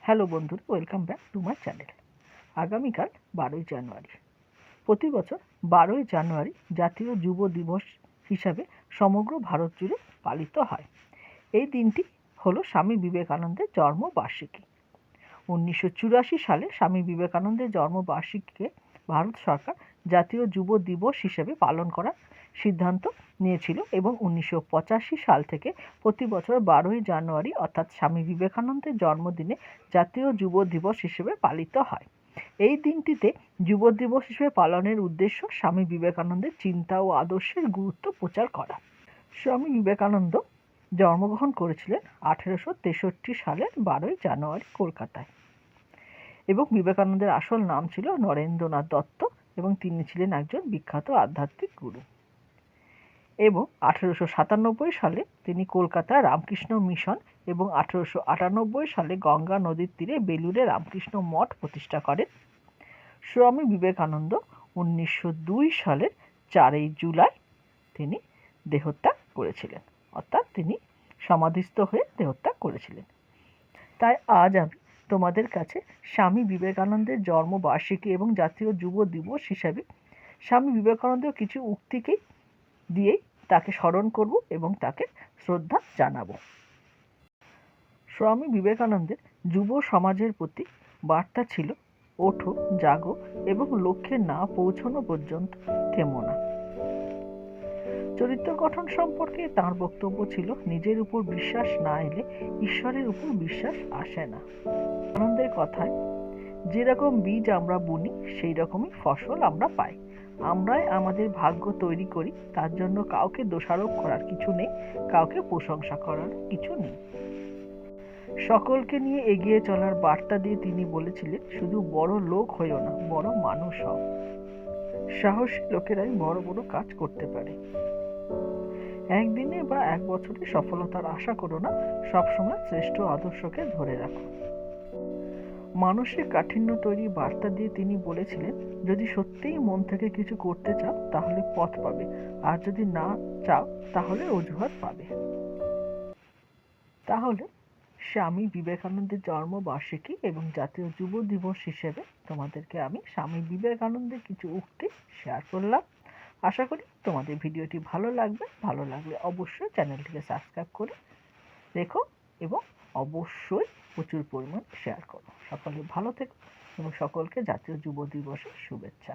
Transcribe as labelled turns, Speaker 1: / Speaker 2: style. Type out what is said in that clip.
Speaker 1: Hello বন্ধুরা, welcome back to my channel. আগামীকাল 12ই জানুয়ারি। প্রতি বছর 12ই জানুয়ারি জাতীয় যুব দিবস হিসাবে সমগ্র ভারত জুড়ে পালিত হয়। এই দিনটি হলো স্বামী বিবেকানন্দের জন্মবার্ষিকী। 1984 সালে স্বামী বিবেকানন্দের জন্মবার্ষিকীকে ভারত সরকার জাতীয় যুব দিবস হিসেবে পালন করার সিদ্ধান্ত নিয়েছিল এবং 1985 সাল থেকে প্রতি বছর 12ই জানুয়ারি অর্থাৎ স্বামী বিবেকানন্দের জন্মদিনে জাতীয় যুব দিবস হিসেবে পালিত হয়। এই দিনটিতে যুব দিবস হিসেবে পালনের উদ্দেশ্য স্বামী বিবেকানন্দের চিন্তা ও আদর্শের গুরুত্ব প্রচার করা। স্বামী বিবেকানন্দ জন্মগ্রহণ করেছিলেন 1863 সালের 12ই জানুয়ারি কলকাতায় এবং বিবেকানন্দের আসল নাম ছিল নরেন্দ্রনাথ দত্ত এবং তিনি ছিলেন একজন বিখ্যাত আধ্যাত্মিক গুরু। এবং 1897 সালে তিনি কলকাতায় রামকৃষ্ণ মিশন এবং 1898 সালে গঙ্গা নদীর তীরে বেলুড়ে রামকৃষ্ণ মঠ প্রতিষ্ঠা করেন। স্বামী বিবেকানন্দ 1902 সালের 4ই জুলাই তিনি দেহত্যাগ করেছিলেন, অর্থাৎ তিনি সমাধিস্থ হয়ে দেহত্যাগ করেছিলেন। তাই আজ আমি তোমাদের কাছে স্বামী বিবেকানন্দের জন্মবার্ষিকী এবং জাতীয় যুব দিবস হিসাবে স্বামী বিবেকানন্দের কিছু উক্তিকেই দিয়েই তাকে স্মরণ করব এবং তাকে শ্রদ্ধা জানাব। স্বামী বিবেকানন্দের যুব সমাজের প্রতি বার্তা ছিল, ওঠো, জাগো এবং লক্ষ্যে না পৌঁছানো পর্যন্ত থেমো না। চরিত্র গঠন সম্পর্কে তাঁর বক্তব্য ছিল, নিজের উপর বিশ্বাস না এলে ঈশ্বরের উপর বিশ্বাস আসে না। আনন্দের কথায়, যেরকম বীজ আমরা বুনি সেই রকমই ফসল আমরা পাই। আমরাই আমাদের ভাগ্য তৈরি করি, তার জন্য কাউকে দোষারোপ করার কিছু নেই, কাউকে প্রশংসা করার কিছু নেই। সকলকে নিয়ে এগিয়ে চলার বার্তা দিয়ে তিনি বলেছিলেন, শুধু বড় লোক হইও না, বড় মানুষ হও। সাহসী লোকেরাই বড় বড় কাজ করতে পারে। একদিনে বা এক বছরে সফলতার আশা করো না, সবসময় শ্রেষ্ঠ আদর্শকে ধরে রাখো। মানসিক কাঠিন্য তৈরি বার্তা দিয়ে তিনি বলেছিলেন, যদি সত্যিই মন থেকে কিছু করতে চাও তাহলে পথ পাবে, আর যদি না চাও তাহলে অজুহাত পাবে। তাহলে স্বামী বিবেকানন্দের জন্মবার্ষিকী এবং জাতীয় যুব দিবস হিসেবে তোমাদেরকে আমি স্বামী বিবেকানন্দের কিছু উক্তি শেয়ার করলাম। আশা করি তোমাদের ভিডিওটি ভালো লাগবে। ভালো লাগলে অবশ্যই চ্যানেলটিকে সাবস্ক্রাইব করে রেখো এবং অবশ্যই প্রচুর পরিমাণ শেয়ার করো। সকলে ভালো থেকো এবং সকলকে জাতীয় যুব দিবসের শুভেচ্ছা।